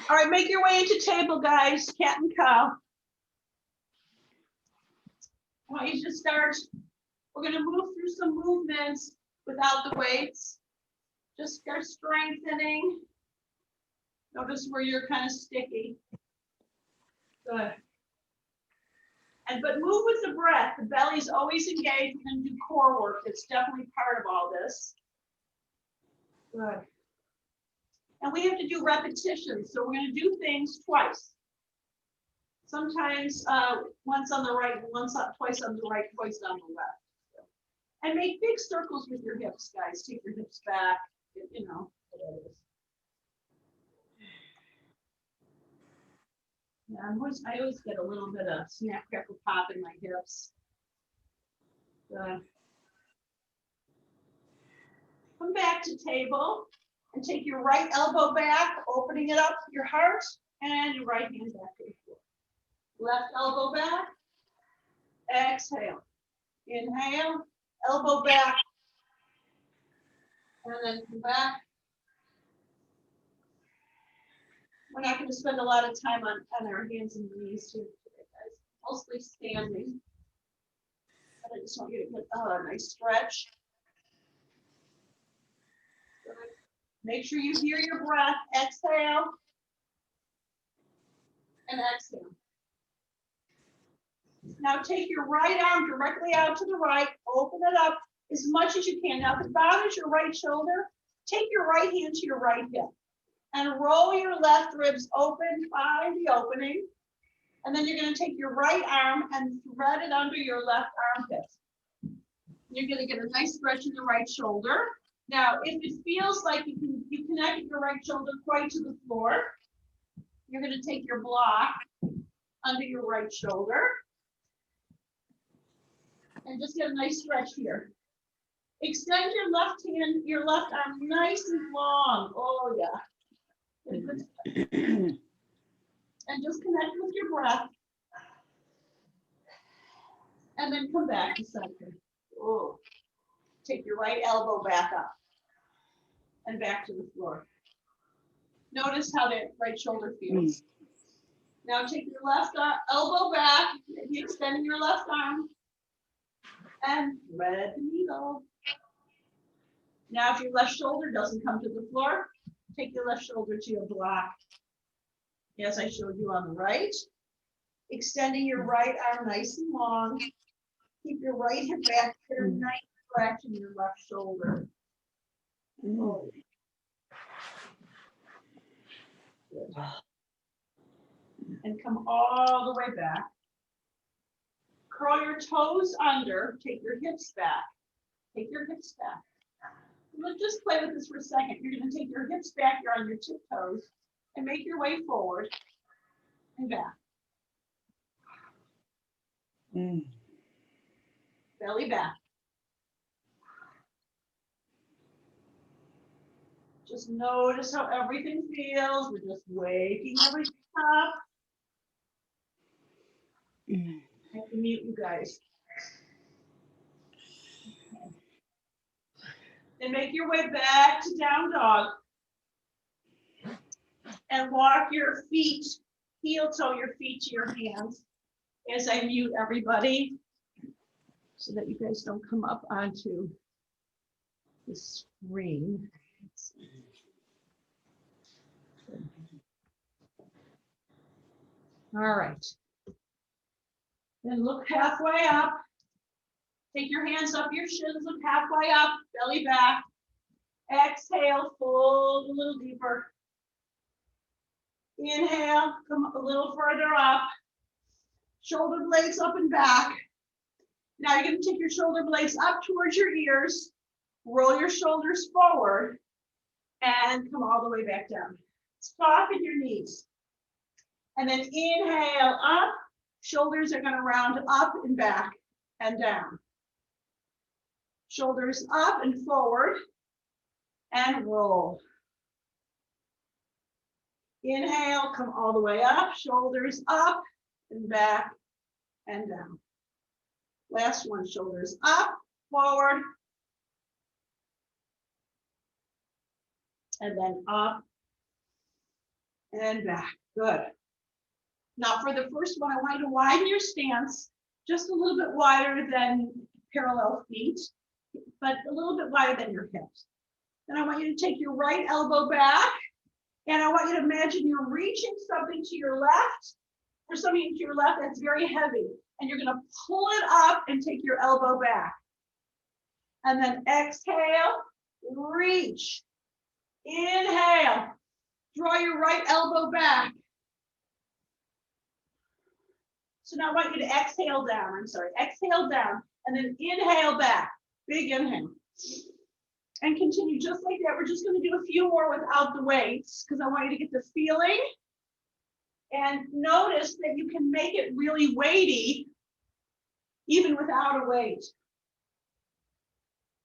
All right, make your way into table, guys, cat and cow. I want you to start. We're gonna move through some movements without the weights. Just start strengthening. Notice where you're kind of sticky. Good. But move with the breath. The belly's always engaged. We're gonna do core work. It's definitely part of all this. Good. And we have to do repetitions. So we're gonna do things twice. Sometimes once on the right, twice on the right, twice on the left. And make big circles with your hips, guys. Take your hips back, you know, what it is. Yeah, I always get a little bit of snap, crackle, pop in my hips. Come back to table and take your right elbow back, opening it up to your heart, and your right hand back to the floor. Left elbow back, exhale. Inhale, elbow back, and then come back. We're not going to spend a lot of time on our hands and knees here today, guys. Mostly standing. But I just want you to get a nice stretch. Good. Make sure you hear your breath. Exhale. And exhale. Now take your right arm directly out to the right. Open it up as much as you can. Now, if it bothers your right shoulder, take your right hand to your right hip. And roll your left ribs open, find the opening. And then you're going to take your right arm and thread it under your left armpit. You're going to get a nice stretch in the right shoulder. Now, if it feels like you connected your right shoulder quite to the floor, you're going to take your block under your right shoulder. And just get a nice stretch here. Extend your left hand, your left arm nice and long. Oh, yeah. And just connect with your breath. And then come back to center. Oh. Take your right elbow back up and back to the floor. Notice how the right shoulder feels. Now take your left elbow back, maybe extending your left arm, and thread the needle. Now if your left shoulder doesn't come to the floor, take your left shoulder to your block, as I showed you on the right. Extending your right arm nice and long. Keep your right hip back here, nice stretch in your left shoulder. Oh. Good. And come all the way back. Curl your toes under, take your hips back. Take your hips back. Let's just play with this for a second. You're going to take your hips back, you're on your tiptoes, and make your way forward and back. Belly back. Just notice how everything feels. We're just waking everything up. I have to mute you guys. Then make your way back to down dog. And walk your feet, heel toe your feet to your hands as I mute everybody so that you guys don't come up onto the screen. All right. Then look halfway up. Take your hands up your shins, look halfway up, belly back. Exhale, fold a little deeper. Inhale, come a little further up. Shoulder blades up and back. Now you're going to take your shoulder blades up towards your ears. Roll your shoulders forward and come all the way back down. Soften your knees. And then inhale up. Shoulders are going to round up and back and down. Shoulders up and forward and roll. Inhale, come all the way up, shoulders up and back and down. Last one, shoulders up, forward, and then up and back. Good. Now for the first one, I want you to widen your stance just a little bit wider than parallel feet, but a little bit wider than your hips. Then I want you to take your right elbow back, and I want you to imagine you're reaching something to your left, or something to your left that's very heavy, and you're gonna pull it up and take your elbow back. And then exhale, reach. Inhale, draw your right elbow back. So now I want you to exhale down, exhale down, and then inhale back, big inhale. And continue just like that. We're just gonna do a few more without the weights, because I want you to get the feeling. And notice that you can make it really weighty, even without a weight.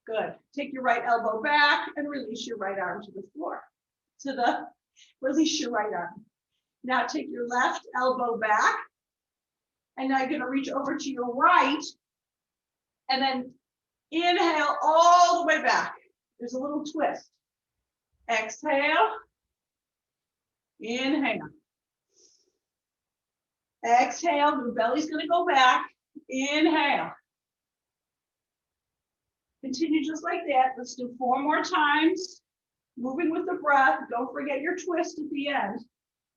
Good. Take your right elbow back and release your right arm to the floor. Release your right arm. Now take your left elbow back. And now you're going to reach over to your right. And then inhale all the way back. There's a little twist. Exhale. Inhale. Exhale. The belly's going to go back. Inhale. Continue just like that. Let's do 4 more times. Moving with the breath. Don't forget your twist at the end,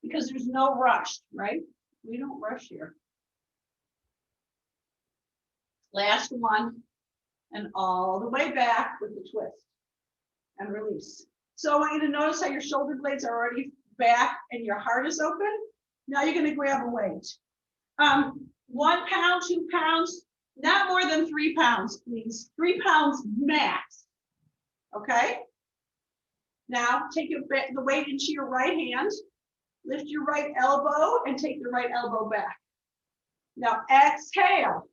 because there's no rush, right? We don't rush here. Last one, and all the way back with the twist and release. So I want you to notice how your shoulder blades are already back and your heart is open. Now you're going to grab a weight. 1 pound, 2 pounds, not more than 3 pounds, please. 3 pounds max. Okay? Now take the weight into your right hand. Lift your right elbow and take the right elbow back. Now exhale.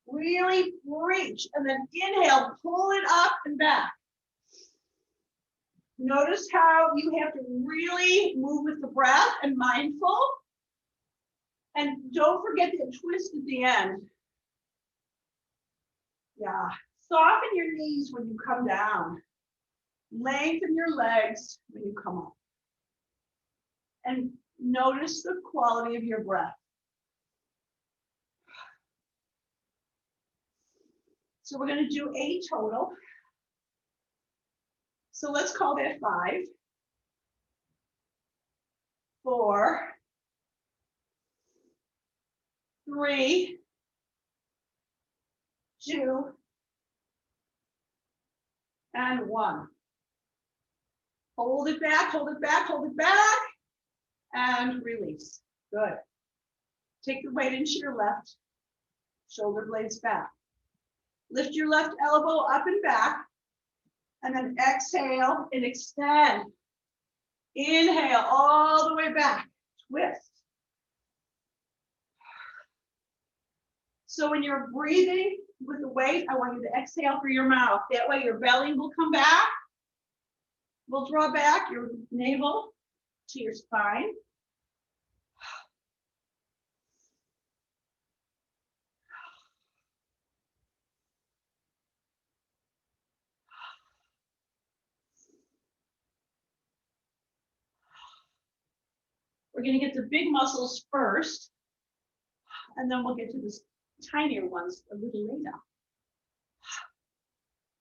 Really reach, and then inhale, pull it up and back. Notice how you have to really move with the breath and mindful. And don't forget the twist at the end. Yeah, soften your knees when you come down. Lengthen your legs when you come up. And notice the quality of your breath. So we're going to do 8 total. So let's call that 5, 4, 3, 2, and 1. Hold it back, hold it back, hold it back, and release. Good. Take the weight into your left, shoulder blades back. Lift your left elbow up and back, and then exhale and extend. Inhale all the way back, twist. So when you're breathing with the weight, I want you to exhale through your mouth. That way your belly will come back. We'll draw back your navel to your spine. We're going to get the big muscles first, and then we'll get to the tinier ones a little later.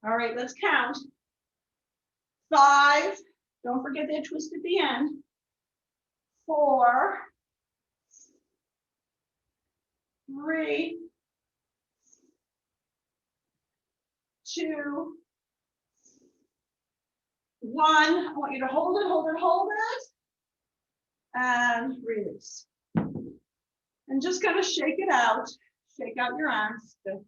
All right, let's count. 5, don't forget that twist at the end. 4, 3, 2, 1. I want you to hold it, hold it, hold it. And release. And just kind of shake it out. Shake out your arms. Good.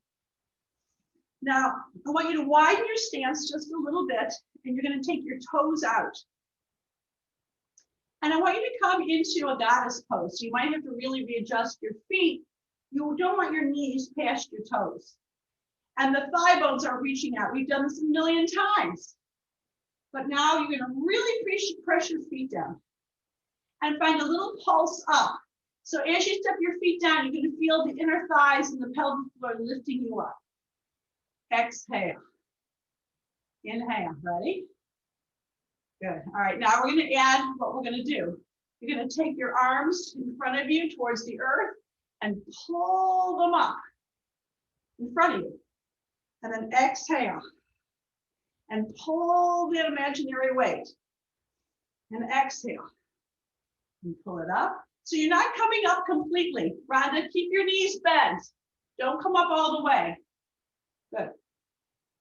Now, I want you to widen your stance just a little bit, and you're going to take your toes out. And I want you to come into a goddess pose. So you might have to really readjust your feet. You don't want your knees past your toes. And the thigh bones are reaching out. We've done this a million times. But now you're going to really press your feet down. And find a little pulse up. So as you step your feet down, you're going to feel the inner thighs and the pelvic floor lifting you up. Exhale. Inhale. Ready? Good. All right. Now we're going to add what we're going to do. You're going to take your arms in front of you towards the earth and pull them up in front of you. And then exhale and pull the imaginary weight. And exhale and pull it up. So you're not coming up completely. Rhonda, keep your knees bent. Don't come up all the way. Good.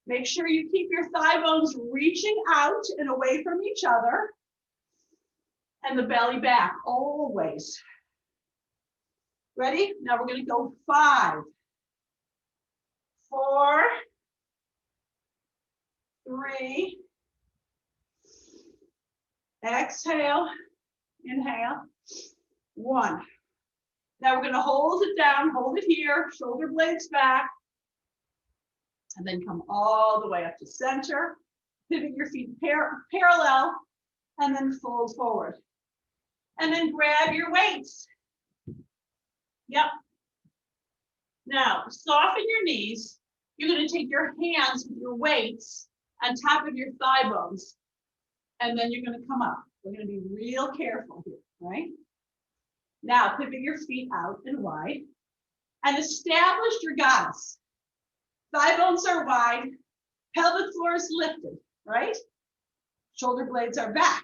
Make sure you keep your thigh bones reaching out and away from each other. And the belly back, always. Ready? Now we're going to go 5, 4, 3. Exhale, inhale, 1. Now we're going to hold it down, hold it here, shoulder blades back, and then come all the way up to center. Pivot your feet parallel, and then fold forward. And then grab your weights. Yep. Now, soften your knees. You're going to take your hands with your weights on top of your thigh bones, and then you're going to come up. We're going to be real careful here, right? Now, pivot your feet out and wide, and establish your goddess. Thigh bones are wide, pelvic floor is lifted, right? Shoulder blades are back.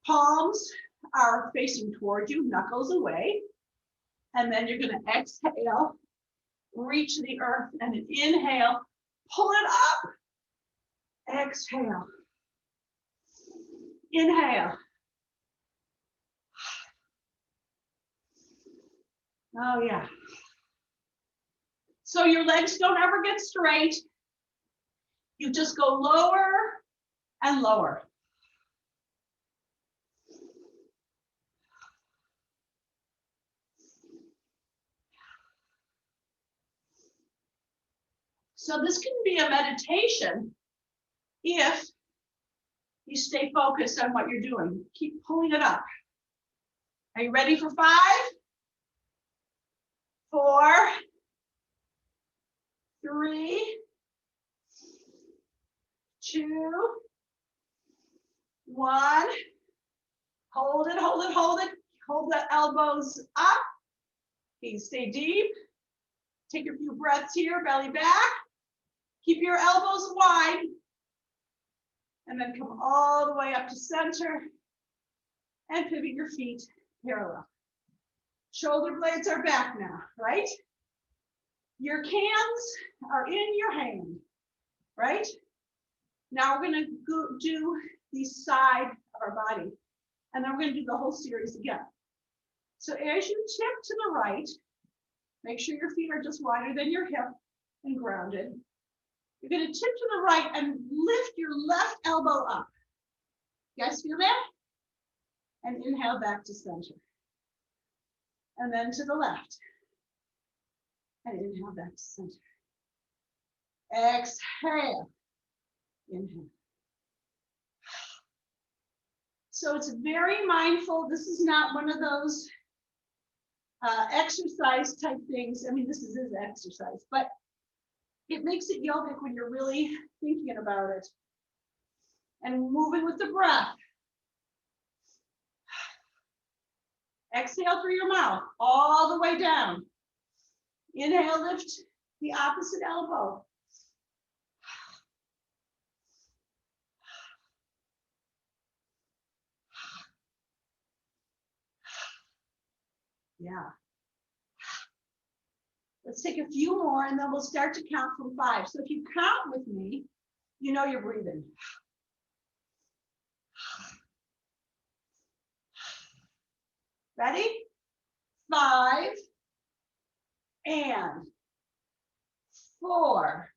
Palms are facing toward you, knuckles away. And then you're going to exhale, reach the earth, and an inhale, pull it up. Exhale. Inhale. Oh, yeah. So your legs don't ever get straight. You just go lower and lower. So this can be a meditation if you stay focused on what you're doing. Keep pulling it up. Are you ready for 5, 4, 3, 2, 1. Hold it, hold it, hold it. Hold the elbows up. Okay, stay deep. Take a few breaths here, belly back. Keep your elbows wide. And then come all the way up to center. And pivot your feet parallel. Shoulder blades are back now, right? Your hands are in your hand, right? Now we're going to do the side of our body. And then we're going to do the whole series again. So as you tip to the right, make sure your feet are just wider than your hip and grounded. You're going to tip to the right and lift your left elbow up. You guys feel that? And inhale back to center. And then to the left. And inhale back to center. Exhale. Inhale. So it's very mindful. This is not one of those exercise type things. I mean, this is exercise, but it makes it yogic when you're really thinking about it and moving with the breath. Exhale through your mouth, all the way down. Inhale, lift the opposite elbow. Yeah. Let's take a few more and then we'll start to count from 5. So if you count with me, you know you're breathing. Ready? 5 and 4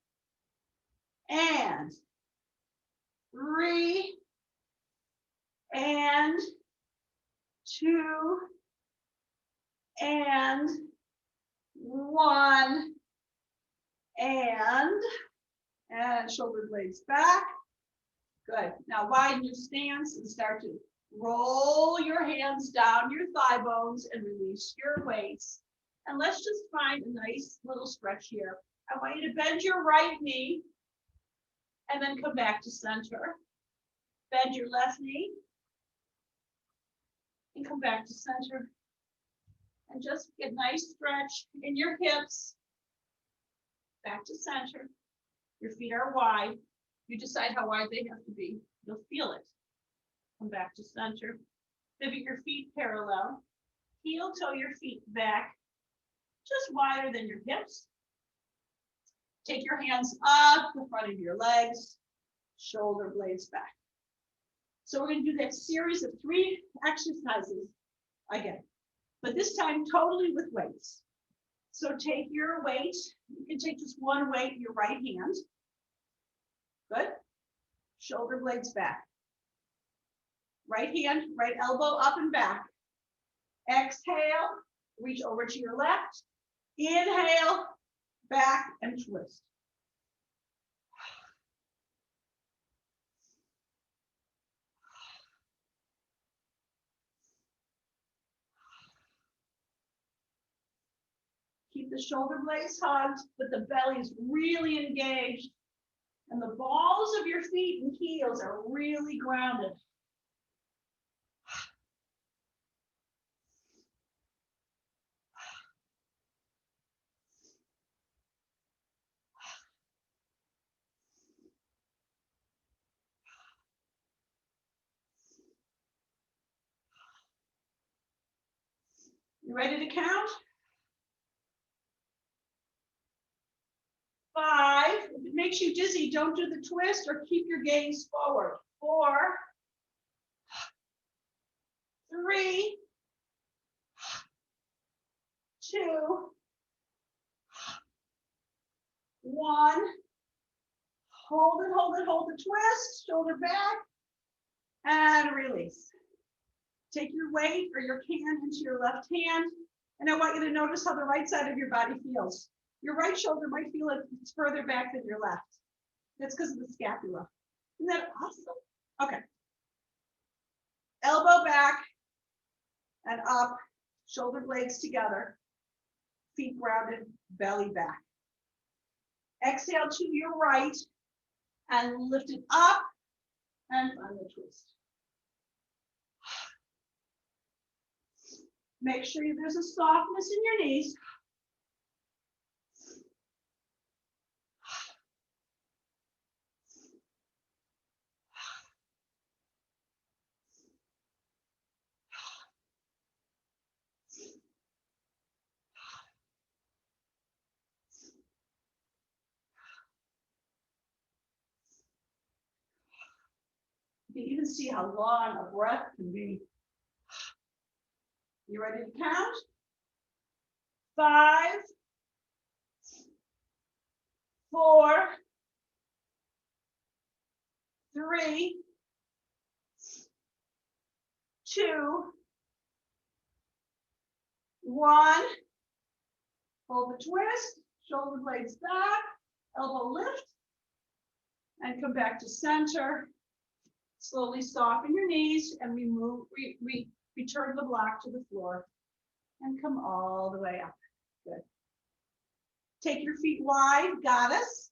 and 3 and 2 and 1 and shoulder blades back. Good. Now widen your stance and start to roll your hands down your thigh bones and release your weights. And let's just find a nice little stretch here. I want you to bend your right knee and then come back to center. Bend your left knee. And come back to center. And just get nice stretch in your hips. Back to center. Your feet are wide. You decide how wide they have to be. You'll feel it. Come back to center. Pivot your feet parallel. Heel toe your feet back, just wider than your hips. Take your hands up the front of your legs, shoulder blades back. So we're going to do that series of 3 exercises again, but this time totally with weights. So take your weight. You can take just one weight in your right hand. Good. Shoulder blades back. Right hand, right elbow up and back. Exhale, reach over to your left. Inhale, back and twist. Keep the shoulder blades hugged, but the belly is really engaged. And the balls of your feet and heels are really grounded. You ready to count? 5. If it makes you dizzy, don't do the twist or keep your gaze forward. 4, 3, 2, 1. Hold it, hold it, hold the twist, shoulder back, and release. Take your weight or your can into your left hand, and I want you to notice how the right side of your body feels. Your right shoulder might feel like it's further back than your left. That's because of the scapula. Isn't that awesome? Okay. Elbow back and up, shoulder blades together, feet grounded, belly back. Exhale to your right and lift it up and find the twist. Make sure there's a softness in your knees. You can even see how long a breath can be. You ready to count? 5, 4, 3, 2, 1. Hold the twist, shoulder blades back, elbow lift, and come back to center. Slowly soften your knees and return the block to the floor and come all the way up. Good. Take your feet wide, goddess.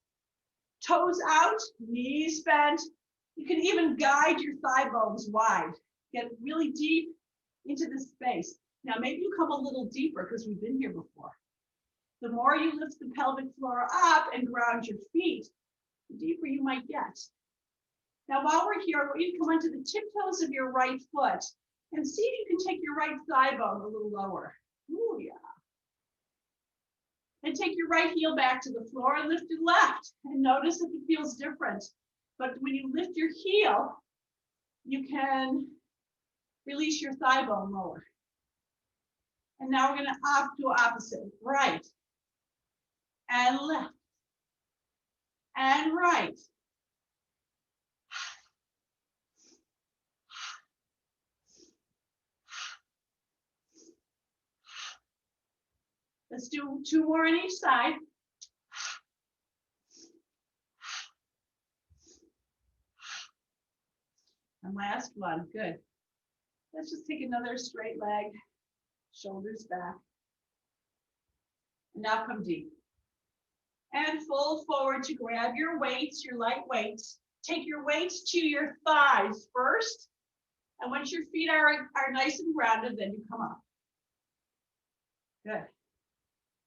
Toes out, knees bent. You can even guide your thigh bones wide. Get really deep into the space. Now maybe you come a little deeper because we've been here before. The more you lift the pelvic floor up and ground your feet, the deeper you might get. Now, while we're here, I want you to come onto the tiptoes of your right foot and see if you can take your right thigh bone a little lower. Ooh, yeah. And take your right heel back to the floor and lift your left. And notice if it feels different. But when you lift your heel, you can release your thigh bone lower. And now we're going to do opposite. Right. And left. And right. Let's do 2 more on each side. And last one, good. Let's just take another straight leg, shoulders back. And now come deep. And fold forward to grab your weights, your light weights. Take your weights to your thighs first. And once your feet are nice and grounded, then you come up. Good.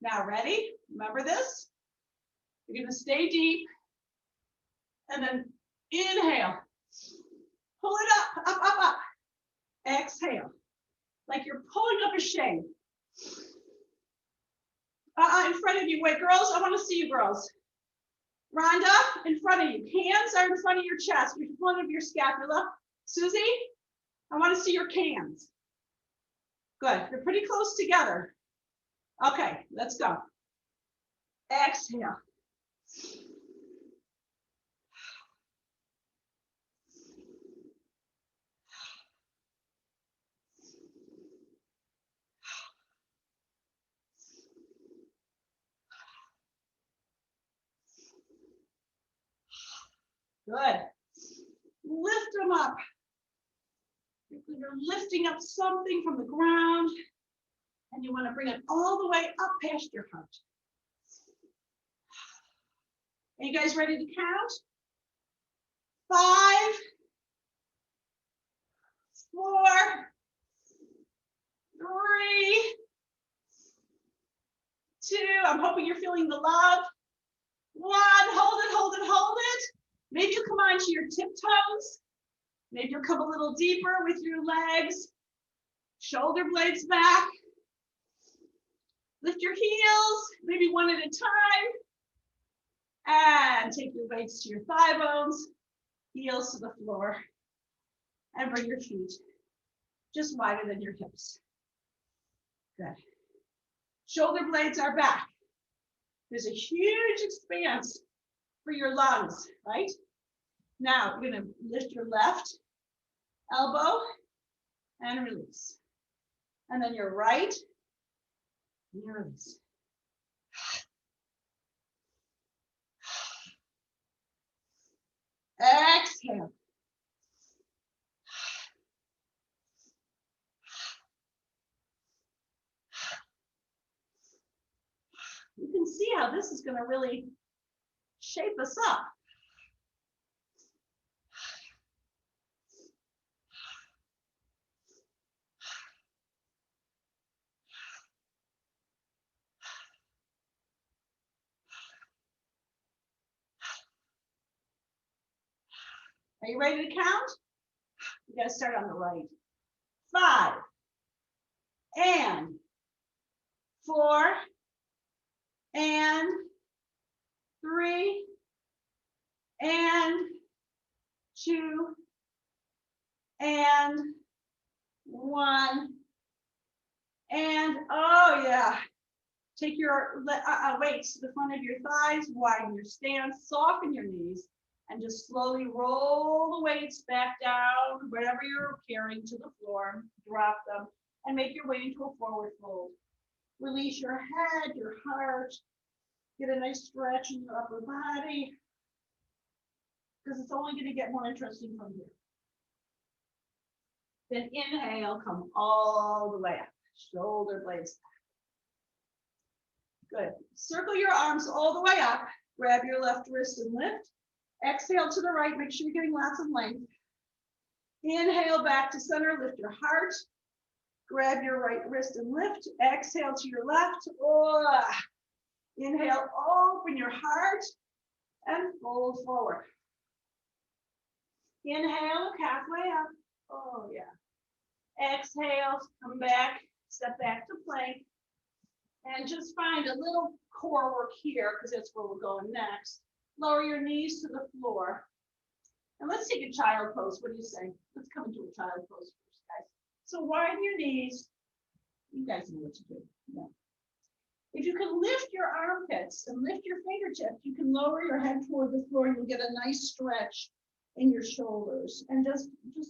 Now ready? Remember this? You're gonna stay deep and then inhale. Pull it up, up, up, up. Exhale. Like you're pulling up a shade. In front of you. Wait, girls, I want to see you girls. Rhonda, in front of you. Hands are in front of your chest, in front of your scapula. Susie, I want to see your cans. Good. They're pretty close together. Okay, let's go. Exhale. Good. Lift them up. You're lifting up something from the ground, and you want to bring it all the way up past your heart. Are you guys ready to count? 5, 4, 3, 2. I'm hoping you're feeling the love. 1. Hold it, hold it, hold it. Maybe you come onto your tiptoes. Maybe you'll come a little deeper with your legs. Shoulder blades back. Lift your heels, maybe one at a time. And take your weights to your thigh bones, heels to the floor. And bring your feet just wider than your hips. Good. Shoulder blades are back. There's a huge expanse for your lungs, right? Now, you're gonna lift your left elbow and release. And then your right, and you release. Exhale. You can see how this is gonna really shape us up. Are you ready to count? You gotta start on the right. 5, and 4, and 3, and 2, and 1, and oh yeah. Take your weights to the front of your thighs, widen your stance, soften your knees, and just slowly roll the weights back down, wherever you're carrying to the floor, drop them, and make your way into a forward fold. Release your head, your heart, get a nice stretch in your upper body, because it's only gonna get more interesting from here. Then inhale, come all the way up, shoulder blades back. Good. Circle your arms all the way up. Grab your left wrist and lift. Exhale to the right. Make sure you're getting lots of length. Inhale back to center. Lift your heart. Grab your right wrist and lift. Exhale to your left. Oh. Inhale, open your heart and fold forward. Inhale, look halfway up. Oh, yeah. Exhale, come back. Step back to plank. And just find a little core work here, because that's where we're going next. Lower your knees to the floor. And let's take a child pose. What do you say? Let's come into a child pose first, guys. So widen your knees. You guys know what to do. Yeah. If you can lift your armpits and lift your fingertips, you can lower your head toward the floor and you'll get a nice stretch in your shoulders. And just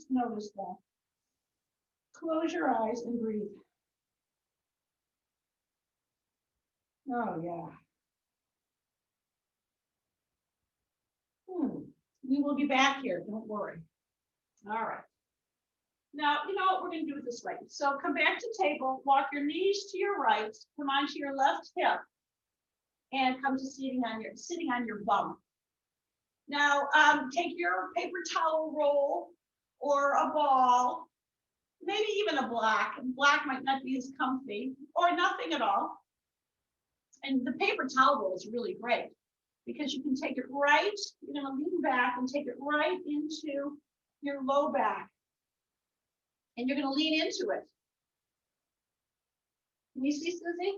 notice that. Close your eyes and breathe. Oh, yeah. We will be back here, don't worry. All right. Now, you know what, we're gonna do it this way. So come back to table, walk your knees to your right, come onto your left hip, and come to sitting on your bum. Now, take your paper towel roll or a ball maybe even a black. Black might not be as comfy, or nothing at all. And the paper towel roll is really great because you can take it right, you're gonna lean back and take it right into your low back. And you're gonna lean into it. Can you see, Susie?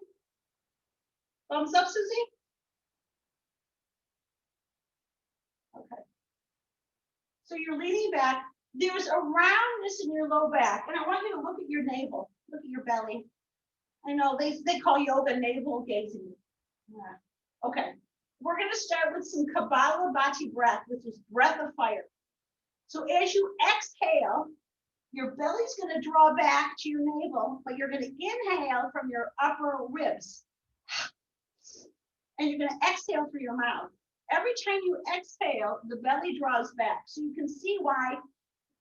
Thumbs up, Susie? Okay. So you're leaning back. There's a roundness in your low back. And I want you to look at your navel, look at your belly. I know they call yoga navel gazing. Yeah. Okay. We're going to start with some Kapalabhati breath, which is breath of fire. So as you exhale, your belly's going to draw back to your navel, but you're going to inhale from your upper ribs. And you're going to exhale through your mouth. Every time you exhale, the belly draws back. So you can see why,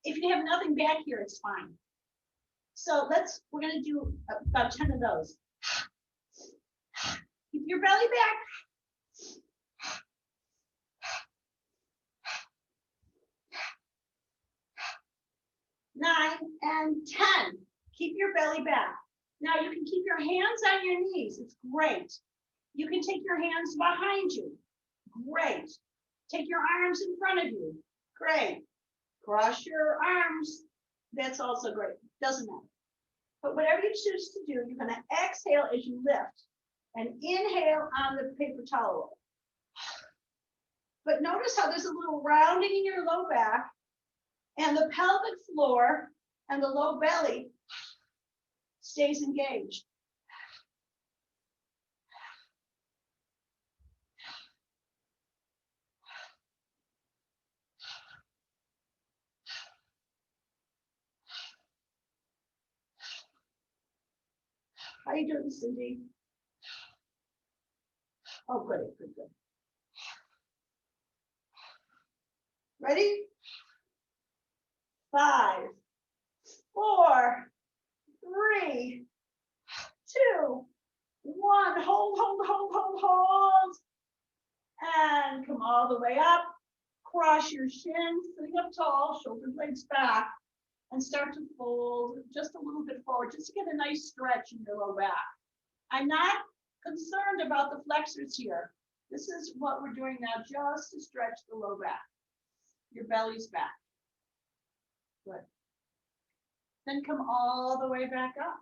if you have nothing back here, it's fine. So we're going to do about 10 of those. Keep your belly back. 9 and 10. Keep your belly back. Now you can keep your hands on your knees. It's great. You can take your hands behind you. Great. Take your arms in front of you. Great. Cross your arms. That's also great. Doesn't matter. But whatever you choose to do, you're going to exhale as you lift and inhale on the paper towel roll. But notice how there's a little rounding in your low back, and the pelvic floor and the low belly stays engaged. How you doing, Cindy? Oh, good, good, good. Ready? 5, 4, 3, 2, 1. Hold, hold, hold, hold, hold. And come all the way up. Cross your shins, sitting up tall, shoulder blades back, and start to fold just a little bit forward, just to get a nice stretch in your low back. I'm not concerned about the flexors here. This is what we're doing now, just to stretch the low back. Your belly's back. Good. Then come all the way back up.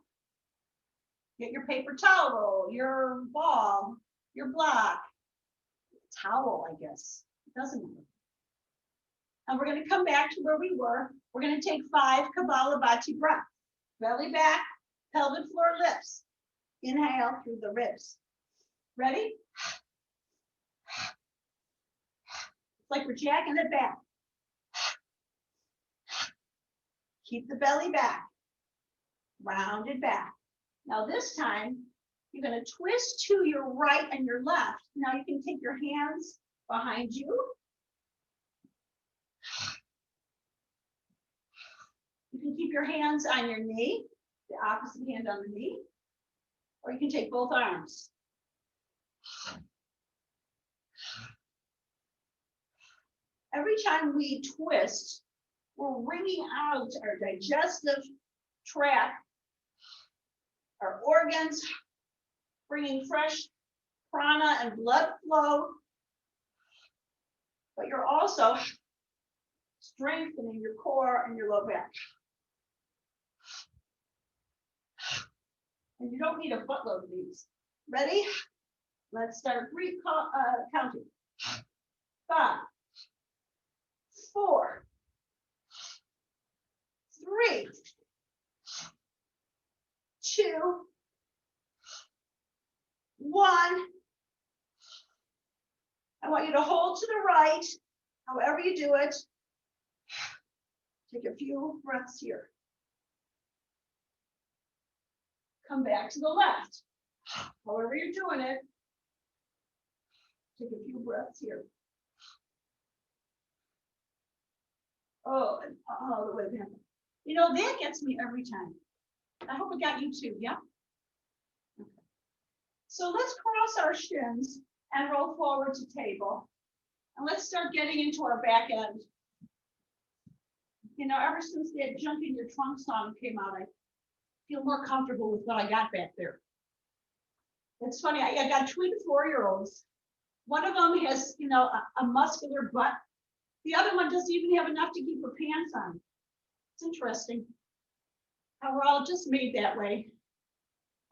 Get your paper towel roll, your ball, your block. Towel, I guess. It doesn't matter. And we're going to come back to where we were. We're going to take 5 Kapalabhati breaths. Belly back, pelvic floor lifts. Inhale through the ribs. Ready? It's like we're jacking it back. Keep the belly back. Round it back. Now this time, you're going to twist to your right and your left. Now you can take your hands behind you. You can keep your hands on your knee, the opposite hand on the knee, or you can take both arms. Every time we twist, we're wringing out our digestive tract, our organs, bringing fresh prana and blood flow, but you're also strengthening your core and your low back. And you don't need a buttload of these. Ready? Let's start counting. 5, 4, 3, 2, 1. I want you to hold to the right, however you do it. Take a few breaths here. Come back to the left. However you're doing it. Take a few breaths here. Oh, and all the way down. You know, that gets me every time. I hope it got you too, yeah? Okay. So let's cross our shins and roll forward to table. And let's start getting into our back end. You know, ever since that Junk in Your Trunk song came out, I feel more comfortable with what I got back there. It's funny, I got twin 4-year-olds. One of them has, you know, a muscular butt. The other one doesn't even have enough to keep her pants on. It's interesting how we're all just made that way.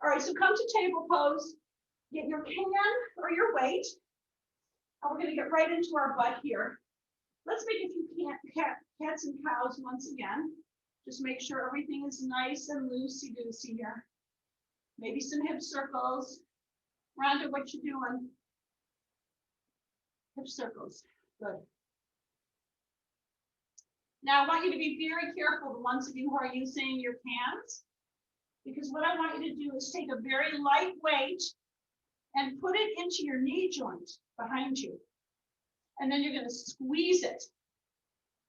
All right, so come to table pose. Get your can or your weight. And we're going to get right into our butt here. Let's make a few cats and cows once again. Just make sure everything is nice and loosey-goosey here. Maybe some hip circles. Rhonda, what you doing? Hip circles. Good. Now I want you to be very careful, the ones of you who are using your cans, because what I want you to do is take a very light weight and put it into your knee joint behind you. And then you're going to squeeze it.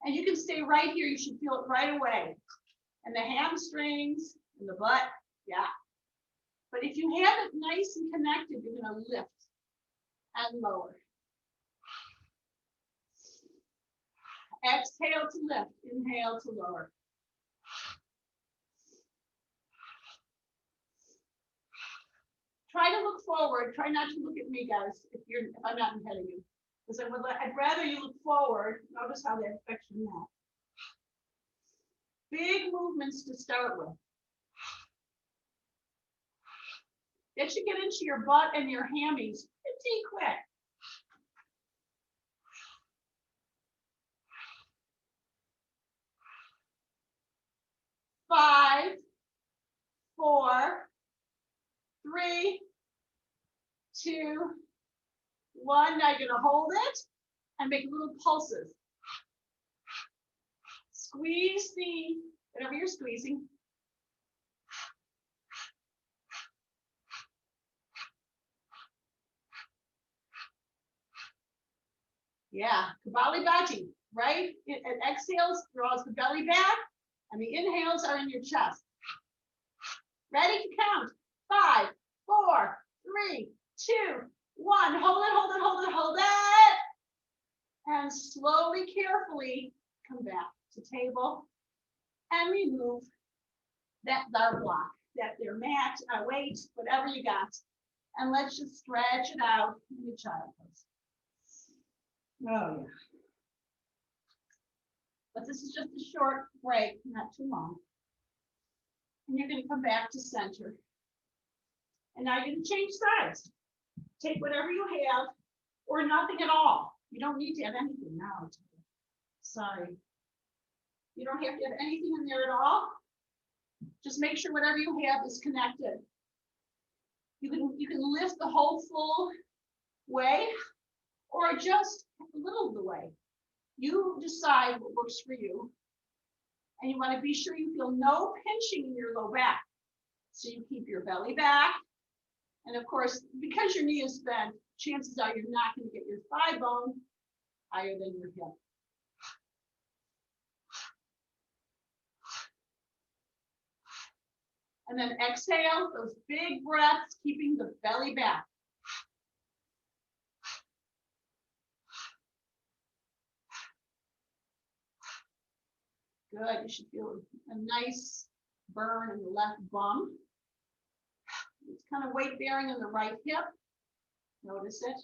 And you can stay right here. You should feel it right away. And the hamstrings and the butt, yeah. But if you have it nice and connected, you're going to lift and lower. Exhale to lift, inhale to lower. Try to look forward. Try not to look at me, guys, if I'm not ahead of you. Because I'd rather you look forward. Notice how that affects your neck. Big movements to start with. That should get into your butt and your hammies pretty quick. Five, 4, 3, 2, 1. Now you're going to hold it and make little pulses. Squeeze whatever you're squeezing. Yeah, Kapalabhati, right? It exhales, draws the belly back, and the inhales are in your chest. Ready to count? 5, 4, 3, 2, 1. Hold it, hold it, hold it, hold it. And slowly, carefully come back to table and remove that bar block, that their mat, weight, whatever you got. And let's just stretch it out in the child pose. Oh, yeah. But this is just a short break, not too long. And you're going to come back to center. And now you're going to change sides. Take whatever you have or nothing at all. You don't need to have anything now. Sorry. You don't have to have anything in there at all. Just make sure whatever you have is connected. You can lift the whole full way or just a little of the way. You decide what works for you. And you want to be sure you feel no pinching in your low back. So you keep your belly back. And of course, because your knee is bent, chances are you're not going to get your thigh bone higher than your hip. And then exhale, those big breaths, keeping the belly back. Good, you should feel a nice burn in the left bum. It's kind of weight bearing in the right hip. Notice it.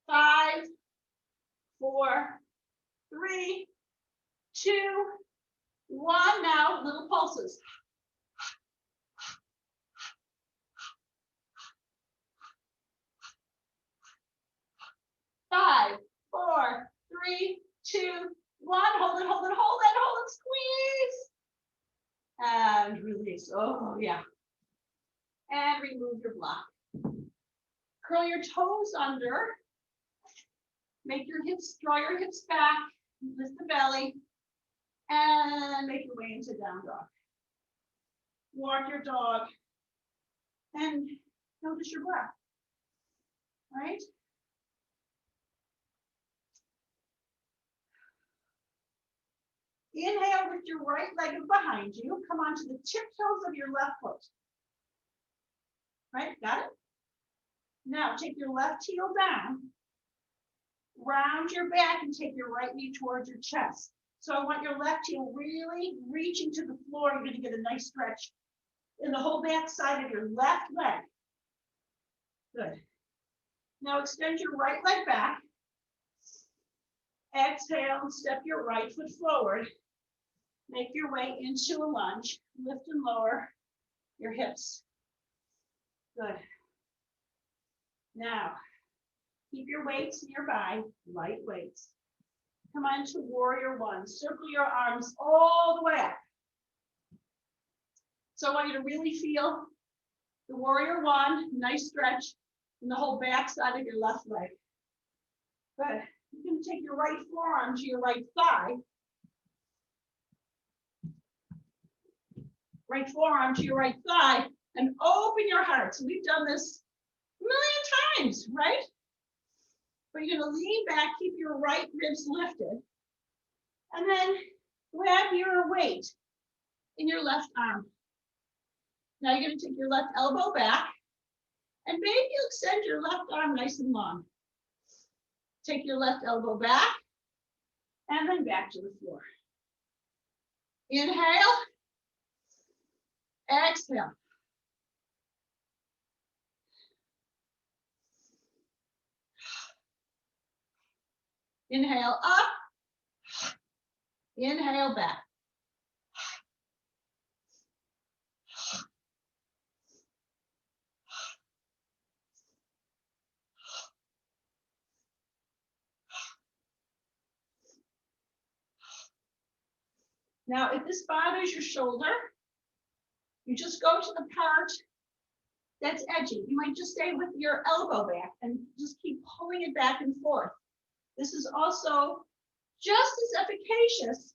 5, 4, 3, 2, 1. Now, little pulses. 5, 4, 3, 2, 1. Hold it, hold it, hold it, hold it, squeeze. And release. Oh, yeah. And remove your block. Curl your toes under. Make your hips, draw your hips back. Lift the belly. And make your way into down dog. Walk your dog. And notice your breath. Right? Inhale with your right leg behind you. Come onto the tiptoes of your left foot. Right? Got it? Now take your left heel down. Round your back and take your right knee towards your chest. So I want your left heel really reaching to the floor. You're going to get a nice stretch in the whole back side of your left leg. Good. Now extend your right leg back. Exhale and step your right foot forward. Make your way into a lunge. Lift and lower your hips. Good. Now, keep your weights nearby, light weights. Come on to warrior one. Circle your arms all the way up. So I want you to really feel the warrior one, nice stretch in the whole back side of your left leg. Good. You're going to take your right forearm to your right thigh. Right forearm to your right thigh and open your heart. So we've done this a million times, right? But you're going to lean back, keep your right ribs lifted, and then grab your weight in your left arm. Now you're going to take your left elbow back, and maybe you extend your left arm nice and long. Take your left elbow back, and then back to the floor. Inhale. Exhale. Inhale up. Inhale back. Now, if this bothers your shoulder, you just go to the part that's edgy. You might just stay with your elbow back and just keep pulling it back and forth. This is also just as efficacious.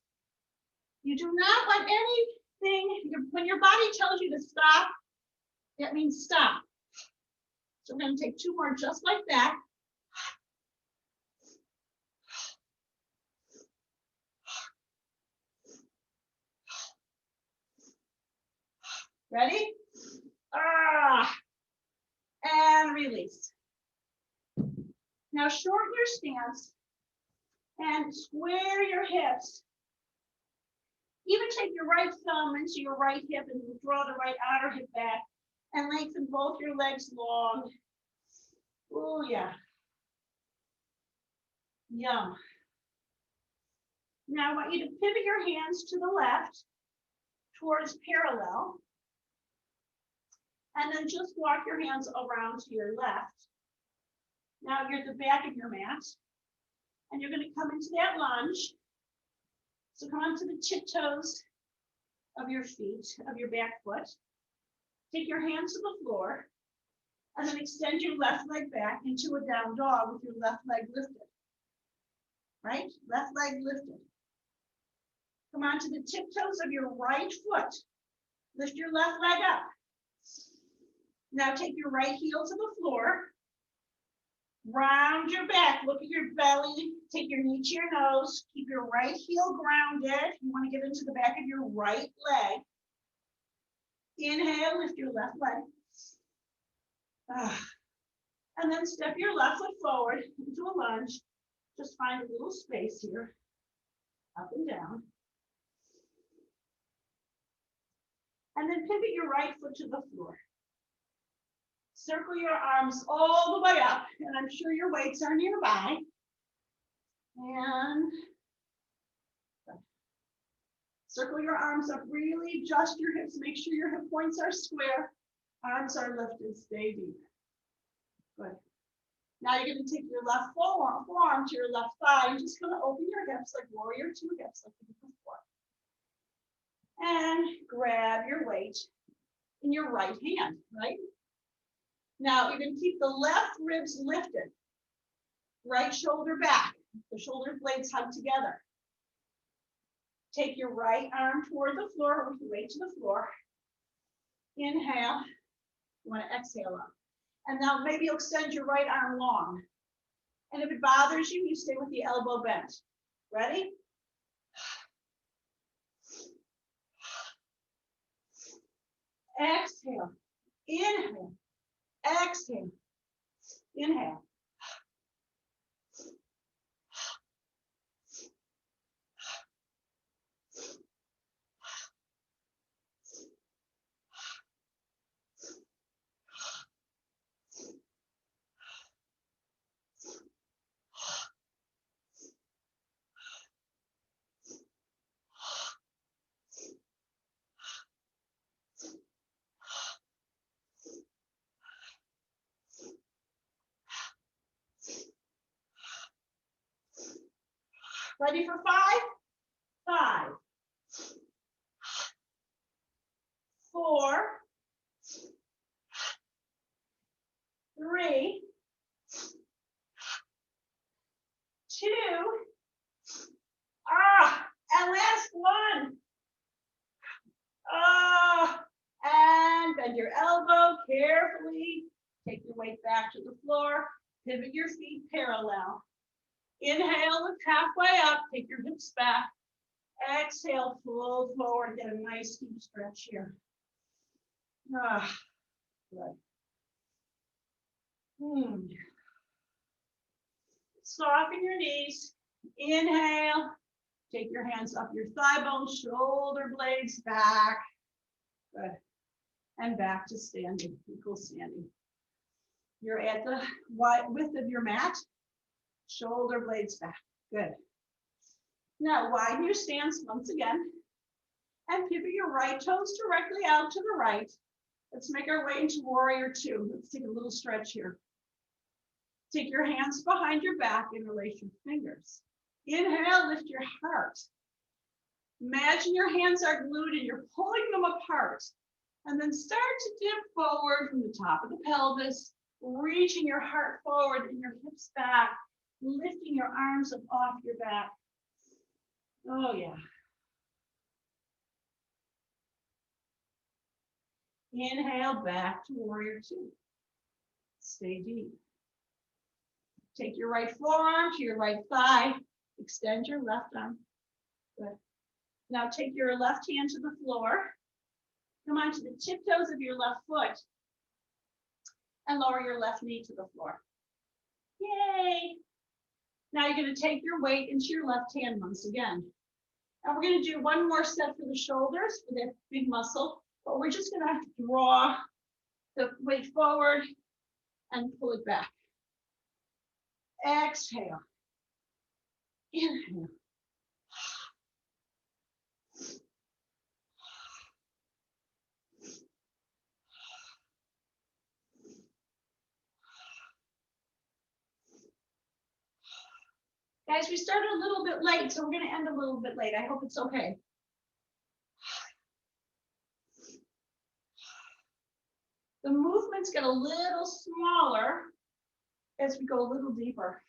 You do not want anything, when your body tells you to stop, that means stop. So we're going to take two more just like that. Ready? And release. Now shorten your stance and square your hips. Even take your right thumb into your right hip and draw the right outer hip back and lengthen both your legs long. Oh yeah. Yum. Now I want you to pivot your hands to the left towards parallel. And then just walk your hands around to your left. Now you're at the back of your mat. And you're going to come into that lunge. So come onto the tiptoes of your feet, of your back foot. Take your hands to the floor. And then extend your left leg back into a down dog with your left leg lifted. Right? Left leg lifted. Come onto the tiptoes of your right foot. Lift your left leg up. Now take your right heel to the floor. Round your back, look at your belly, take your knee to your nose, keep your right heel grounded. You want to get into the back of your right leg. Inhale, lift your left leg. And then step your left foot forward into a lunge. Just find a little space here, up and down. And then pivot your right foot to the floor. Circle your arms all the way up, and I'm sure your weights are nearby. And circle your arms up, really adjust your hips, make sure your hip points are square, arms are lifted, stay deep. Good. Now you're going to take your left forearm to your left thigh and just going to open your hips like warrior two hips like you did before. And grab your weight in your right hand, right? Now you're going to keep the left ribs lifted, right shoulder back, the shoulder blades hug together. Take your right arm toward the floor with the weight to the floor. Inhale, you want to exhale up. And now maybe you'll extend your right arm long. And if it bothers you, you stay with the elbow bent. Ready? Exhale, inhale. Exhale, inhale. Ready for 5? 5, 4, 3, 2, and last one. And bend your elbow carefully. Take your weight back to the floor. Pivot your feet parallel. Inhale, lift halfway up. Take your hips back. Exhale, fold forward. Get a nice deep stretch here. Good. Soften your knees. Inhale. Take your hands up your thigh bones, shoulder blades back. Good. And back to standing, equal standing. You're at the width of your mat, shoulder blades back. Good. Now widen your stance once again and pivot your right toes directly out to the right. Let's make our way into warrior 2. Let's take a little stretch here. Take your hands behind your back, interlace your fingers. Inhale, lift your heart. Imagine your hands are glued and you're pulling them apart. And then start to dip forward from the top of the pelvis, reaching your heart forward and your hips back, lifting your arms up off your back. Oh yeah. Inhale, back to warrior 2. Stay deep. Take your right forearm to your right thigh. Extend your left arm. Good. Now take your left hand to the floor. Come onto the tiptoes of your left foot. And lower your left knee to the floor. Yay! Now you're going to take your weight into your left hand once again. And we're going to do one more set for the shoulders, for that big muscle. But we're just going to draw the weight forward and pull it back. Exhale. Inhale. Guys, we started a little bit late, so we're going to end a little bit late. I hope it's okay. The movements get a little smaller as we go a little deeper.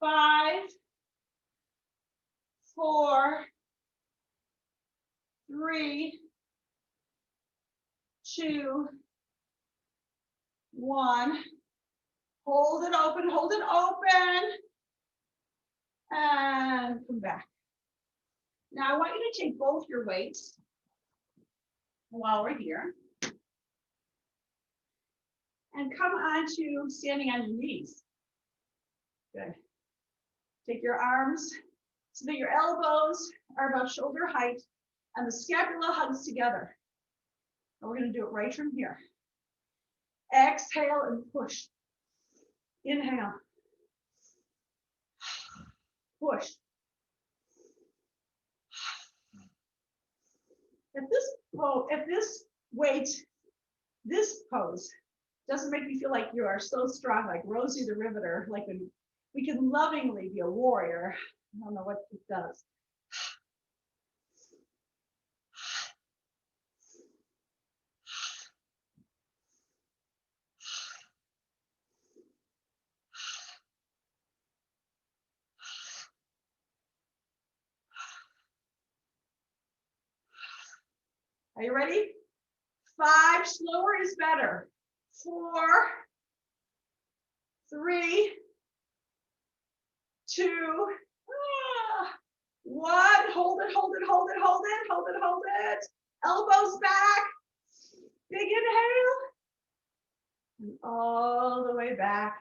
Five, 4, 3, 2, 1. Hold it open, and come back. Now I want you to take both your weights while we're here and come on to standing on your knees. Good. Take your arms so that your elbows are about shoulder height and the scapula hugs together. And we're going to do it right from here. Exhale and push. Inhale. Push. If this weight, this pose doesn't make you feel like you are so strong, like Rosie the Riveter, like when we can lovingly be a warrior, I don't know what it does. Are you ready? 5, slower is better. 4, 3, 2, 1. Hold it. Elbows back. Big inhale. And all the way back.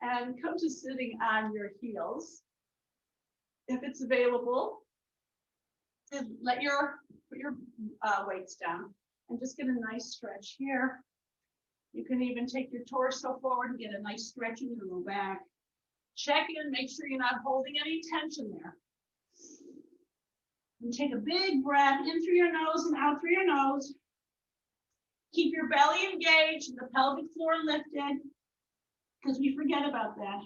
And come to sitting on your heels. If it's available, and put your weights down and just get a nice stretch here. You can even take your torso forward and get a nice stretch in your low back. Check in, make sure you're not holding any tension there. And take a big breath in through your nose and out through your nose. Keep your belly engaged and the pelvic floor lifted, because we forget about that.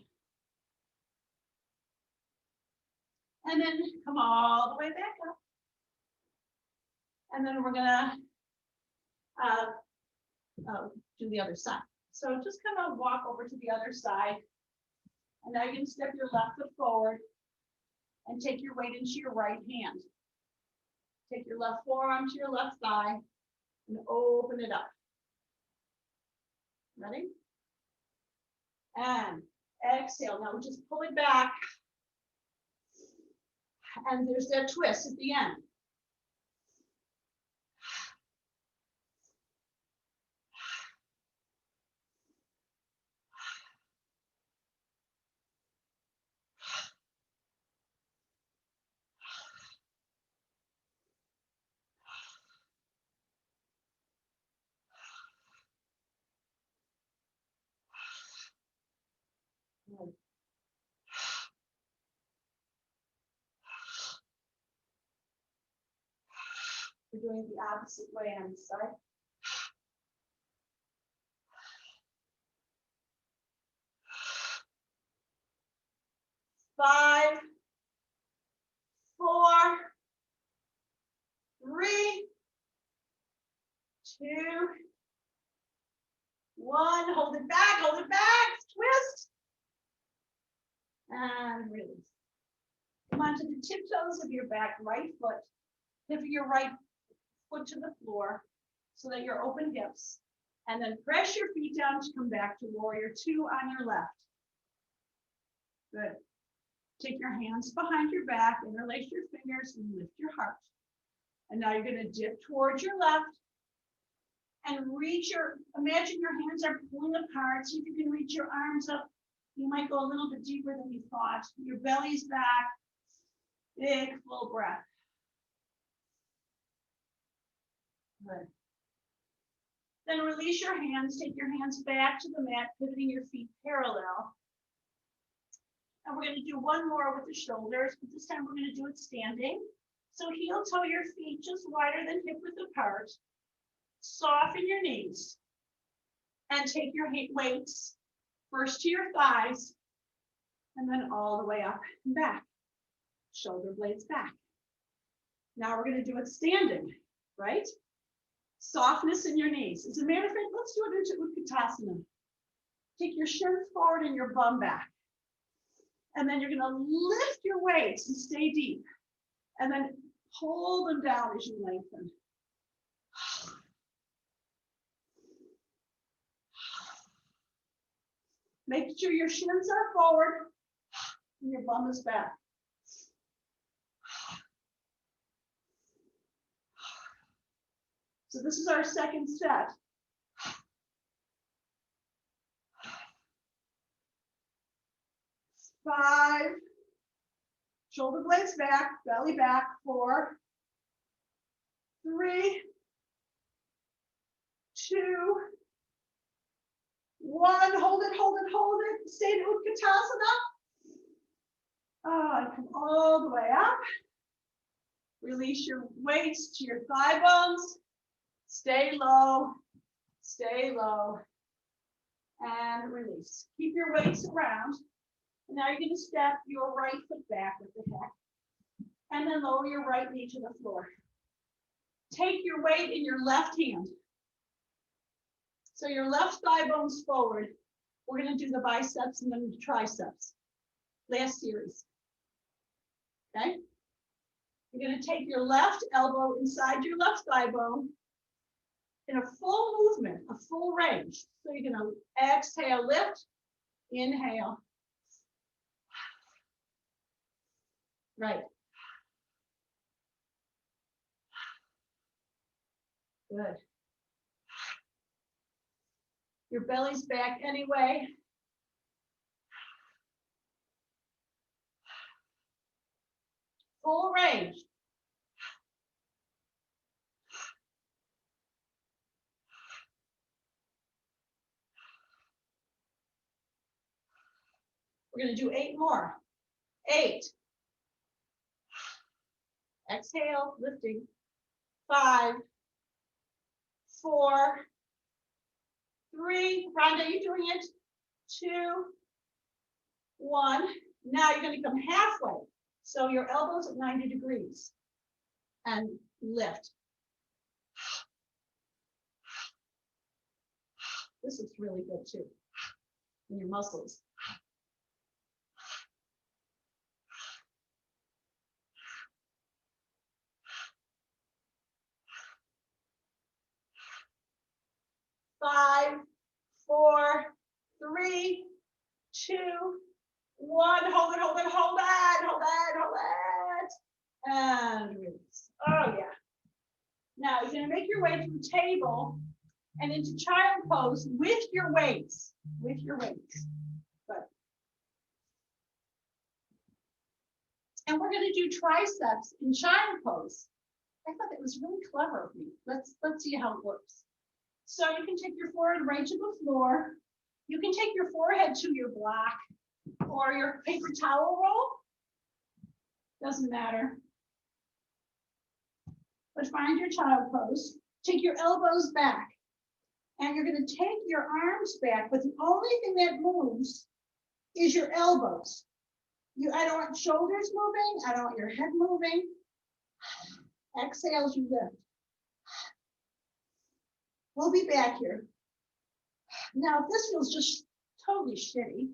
And then come all the way back up. And then we're gonna do the other side. So just kind of walk over to the other side. And now you can step your left foot forward and take your weight into your right hand. Take your left forearm to your left thigh and open it up. Ready? And exhale. Now we just pull it back. And there's that twist at the end. We're doing it the opposite way on this side. 5, 4, 3, 2, 1. Hold it back, twist. And release. Come onto the tiptoes of your back right foot. Pivot your right foot to the floor so that you're open hips. And then press your feet down to come back to warrior 2 on your left. Good. Take your hands behind your back, interlace your fingers, and lift your heart. And now you're going to dip towards your left and imagine your hands are pulling apart. See if you can reach your arms up. You might go a little bit deeper than you thought. Your belly's back. Big, full breath. Good. Then release your hands. Take your hands back to the mat, pivoting your feet parallel. And we're going to do one more with the shoulders, but this time we're going to do it standing. So heel toe your feet just wider than hip width apart. Soften your knees. And take your weights first to your thighs, and then all the way up and back. Shoulder blades back. Now we're going to do it standing, right? Softness in your knees. As a matter of fact, let's do it into Utkatasana. Take your shins forward and your bum back. And then you're going to lift your weights and stay deep. And then pull them down as you lengthen. Make sure your shins are forward and your bum is back. So this is our second set. Five, shoulder blades back, belly back. 4, 3, 2, 1. Hold it, hold it, hold it. Stay in Utkatasana. And come all the way up. Release your weights to your thigh bones. Stay low, and release. Keep your weights around. And now you're going to step your right foot back with the heck, and then lower your right knee to the floor. Take your weight in your left hand. So your left thigh bone's forward. We're going to do the biceps and then the triceps. Last series. Okay? You're going to take your left elbow inside your left thigh bone in a full movement, a full range. So you're going to exhale, lift, inhale. Right. Good. Your belly's back anyway. Full range. We're going to do 8 more. 8. Exhale, lifting. 5, 4, 3. Rhonda, are you doing it? 2, 1. Now you're going to come halfway. So your elbows at 90 degrees. And lift. This is really good too. In your muscles. Five, 4, 3, 2, 1. Hold it, hold it, hold it, hold it, hold it. And release. Oh yeah. Now you're going to make your way through table and into child pose with your weights. With your weights. Good. And we're going to do triceps in child pose. I thought that was really clever of me. Let's see how it works. So you can take your forehead right to the floor. You can take your forehead to your block or your paper towel roll. Doesn't matter. But find your child pose. Take your elbows back. And you're going to take your arms back, but the only thing that moves is your elbows. I don't want shoulders moving. I don't want your head moving. Exhale as you lift. We'll be back here. Now, if this feels just totally shitty,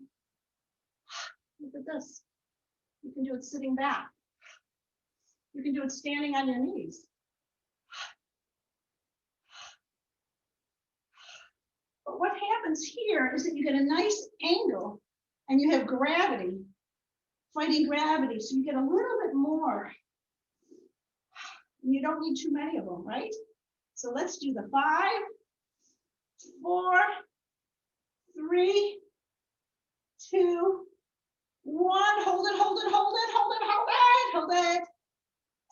look at this. You can do it sitting back. You can do it standing on your knees. But what happens here is that you get a nice angle and you have gravity, fighting gravity. So you get a little bit more. And you don't need too many of them, right? So let's do the 5, 4, 3, 2, 1. Hold it, hold it, hold it, hold it, hold it, hold it.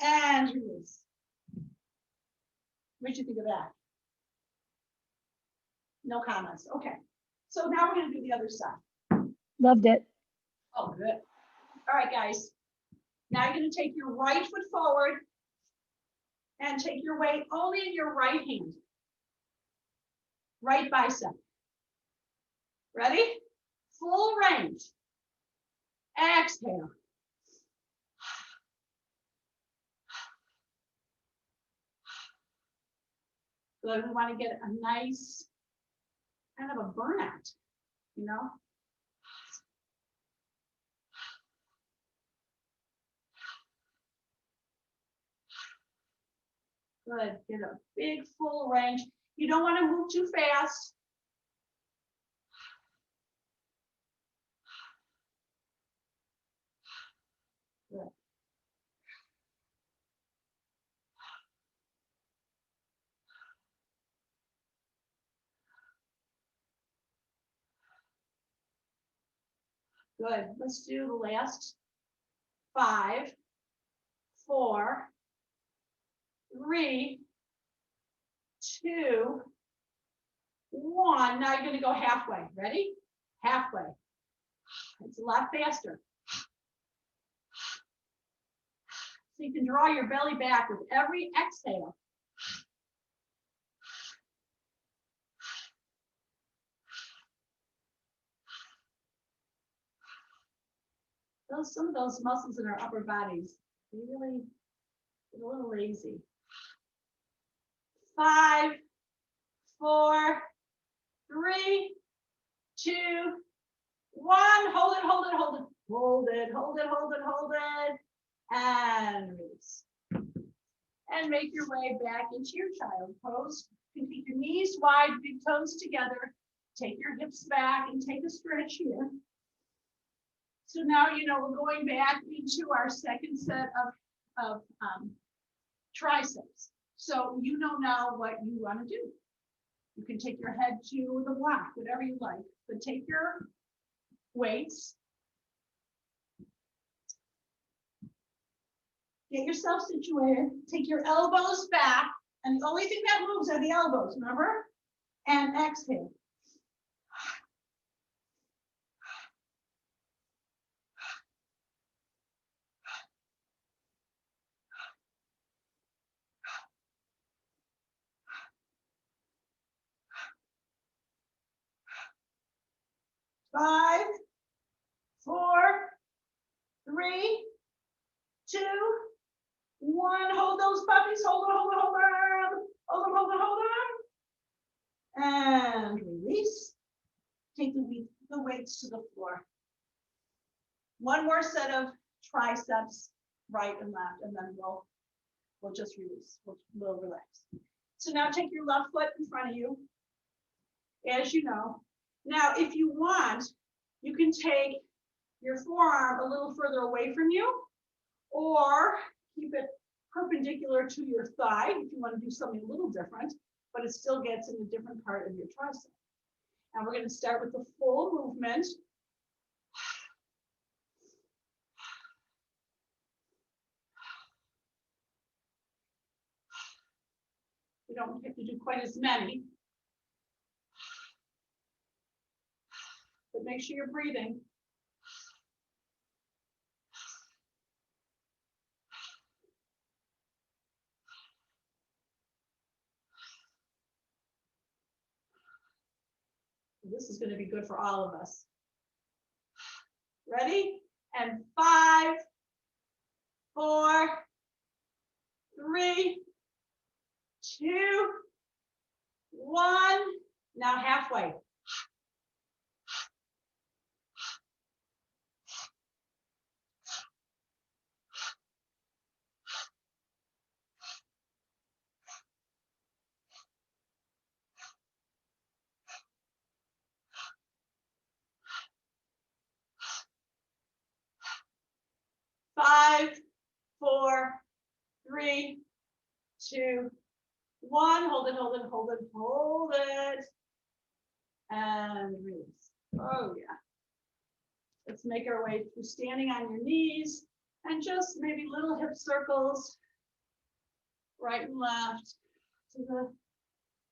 And release. What did you think of that? No comments. Okay. So now we're going to do the other side. Loved it. Oh, good. All right, guys. Now you're going to take your right foot forward and take your weight only in your right hand. Right bicep. Ready? Full range. Exhale. Good. We want to get a nice kind of a burnout, you know? Good. Get a big full range. You don't want to move too fast. Good. Good. Let's do the last 5, 4, 3, 2, 1. Now you're going to go halfway. Ready? Halfway. It's a lot faster. So you can draw your belly back with every exhale. Some of those muscles in our upper bodies, they really get a little lazy. 5, 4, 3, 2, 1. Hold it, hold it, hold it. Hold it, hold it, hold it, hold it. And release. And make your way back into your child pose. You can keep your knees wide, big toes together. Take your hips back and take a stretch here. So now, you know, we're going back into our second set of triceps. So you know now what you want to do. You can take your head to the block, whatever you like, but take your weights. Get yourself situated. Take your elbows back. And the only thing that moves are the elbows, remember? And exhale. 5, 4, 3, 2, 1. Hold those puppies. Hold on, hold on, hold on. Hold on, hold on, hold on. And release. Take the weights to the floor. One more set of triceps, right and left, and then we'll just release. We'll relax. So now take your left foot in front of you, as you know. Now, if you want, you can take your forearm a little further away from you, or keep it perpendicular to your thigh if you want to do something a little different, but it still gets in a different part of your tricep. And we're going to start with the full movement. We don't have to do quite as many, but make sure you're breathing. This is going to be good for all of us. Ready? And 5, 4, 3, 2, 1. Now halfway. 5, 4, 3, 2, 1. Hold it, hold it, hold it, hold it. And release. Oh, yeah. Let's make our way through standing on your knees and just maybe little hip circles, right and left, to the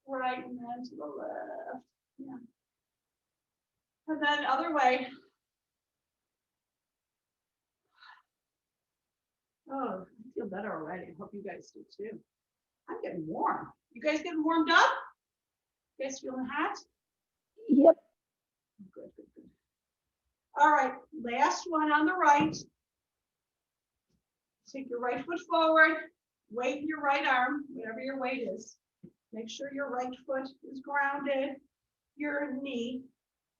right and then to the left. Yeah. And then other way. Oh, I feel better already. I hope you guys do too. I'm getting warm. You guys getting warmed up? You guys feeling hot? Yep. Good, good, good. All right, last one on the right. Take your right foot forward, weight in your right arm, whatever your weight is. Make sure your right foot is grounded, your knee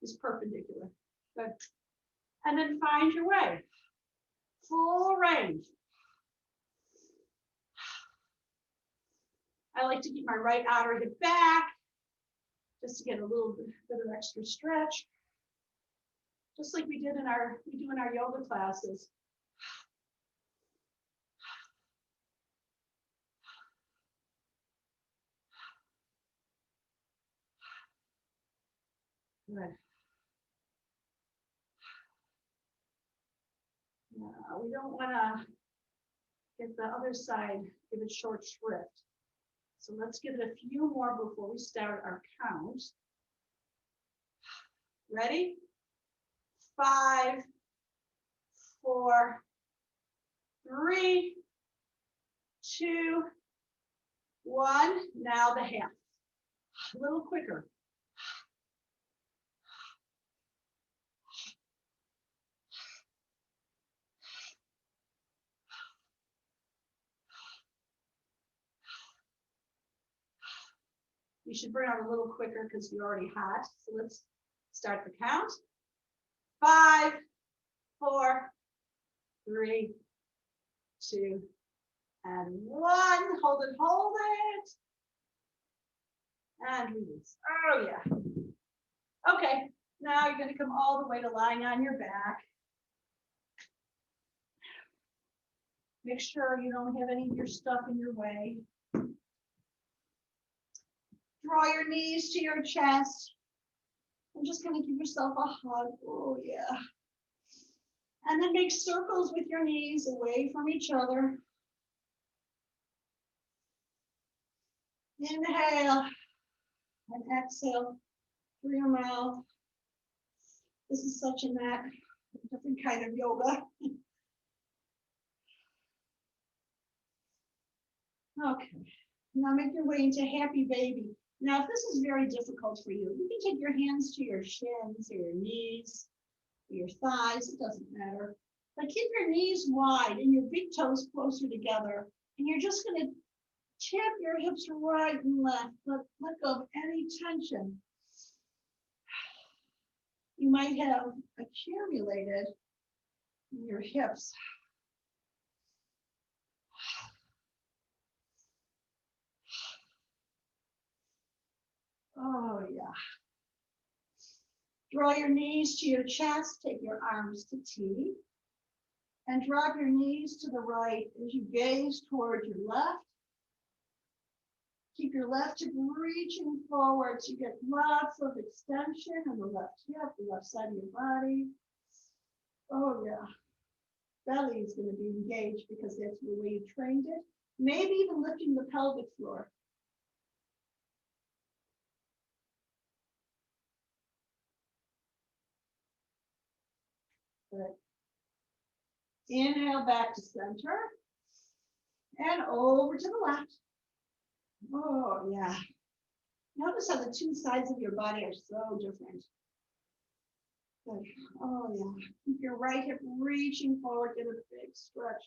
is perpendicular. Good. And then find your way. Full range. I like to keep my right outer hip back, just to get a little bit of extra stretch. Just like we do in our yoga classes. Good. We don't want to get the other side, give it short shrift. So let's give it a few more before we start our count. Ready? 5, 4, 3, 2, 1. Now the half. A little quicker. You should bring out a little quicker because you're already hot. So let's start the count. 5, 4, 3, 2, and 1. Hold it, hold it. And release. Oh, yeah. Okay, now you're going to come all the way to lying on your back. Make sure you don't have any of your stuff in your way. Draw your knees to your chest. I'm just going to give yourself a hug. Oh, yeah. And then make circles with your knees away from each other. Inhale and exhale through your mouth. This is such a different kind of yoga. Okay, now make your way into happy baby. Now, if this is very difficult for you, you can take your hands to your shins or your knees, or your thighs, it doesn't matter. But keep your knees wide and your big toes closer together. And you're just going to tip your hips right and left. Let go of any tension you might have accumulated in your hips. Oh, yeah. Draw your knees to your chest, take your arms to T, and drop your knees to the right as you gaze toward your left. Keep your left hip reaching forward so you get lots of extension on the left hip, the left side of your body. Oh, yeah. Belly is going to be engaged because that's the way you trained it. Maybe even lifting the pelvic floor. Good. Inhale back to center and over to the left. Oh, yeah. Notice how the two sides of your body are so different. Good. Oh, yeah. Keep your right hip reaching forward, get a big stretch.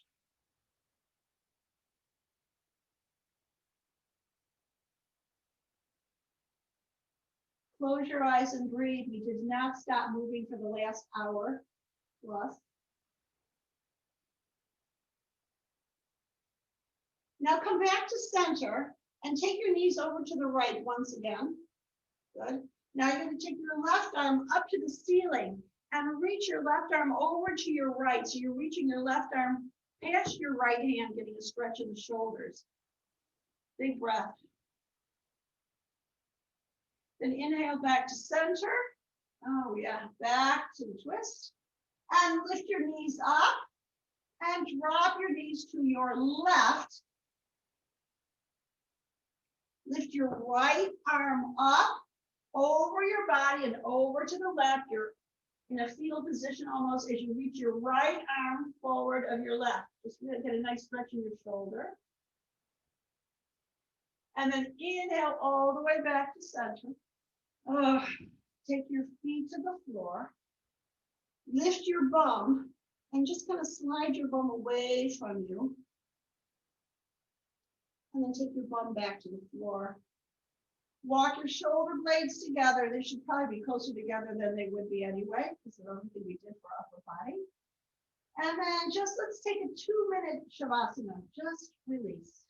Close your eyes and breathe. We did not stop moving for the last hour plus. Now come back to center and take your knees over to the right once again. Good. Now you're going to take your left arm up to the ceiling and reach your left arm over to your right. So you're reaching your left arm past your right hand, getting a stretch in the shoulders. Big breath. Then inhale back to center. Oh yeah, back to the twist. And lift your knees up and drop your knees to your left. Lift your right arm up over your body and over to the left. You're in a fetal position almost as you reach your right arm forward of your left. Just gonna get a nice stretch in your shoulder. And then inhale all the way back to center. Take your feet to the floor. Lift your bum and just kind of slide your bum away from you. And then take your bum back to the floor. Walk your shoulder blades together. They should probably be closer together than they would be anyway, because of everything we did for upper body. And then just let's take a 2-minute Shavasana. Just release.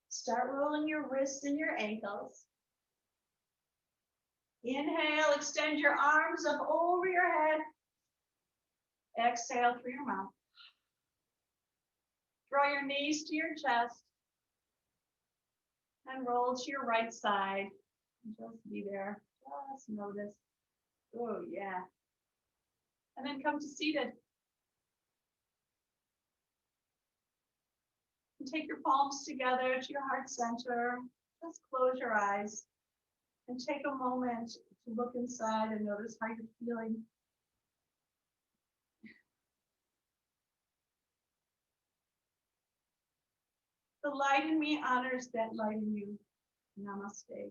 Start rolling your wrists and your ankles. Inhale, extend your arms up over your head. Exhale through your mouth. Draw your knees to your chest. And roll to your right side. Just be there. Just notice. Oh, yeah. And then come to seated. And take your palms together to your heart center. Just close your eyes. And take a moment to look inside and notice how you're feeling. The light in me honors that light in you. Namaste.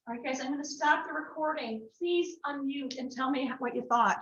All right, guys, I'm going to stop the recording. Please unmute and tell me what you thought.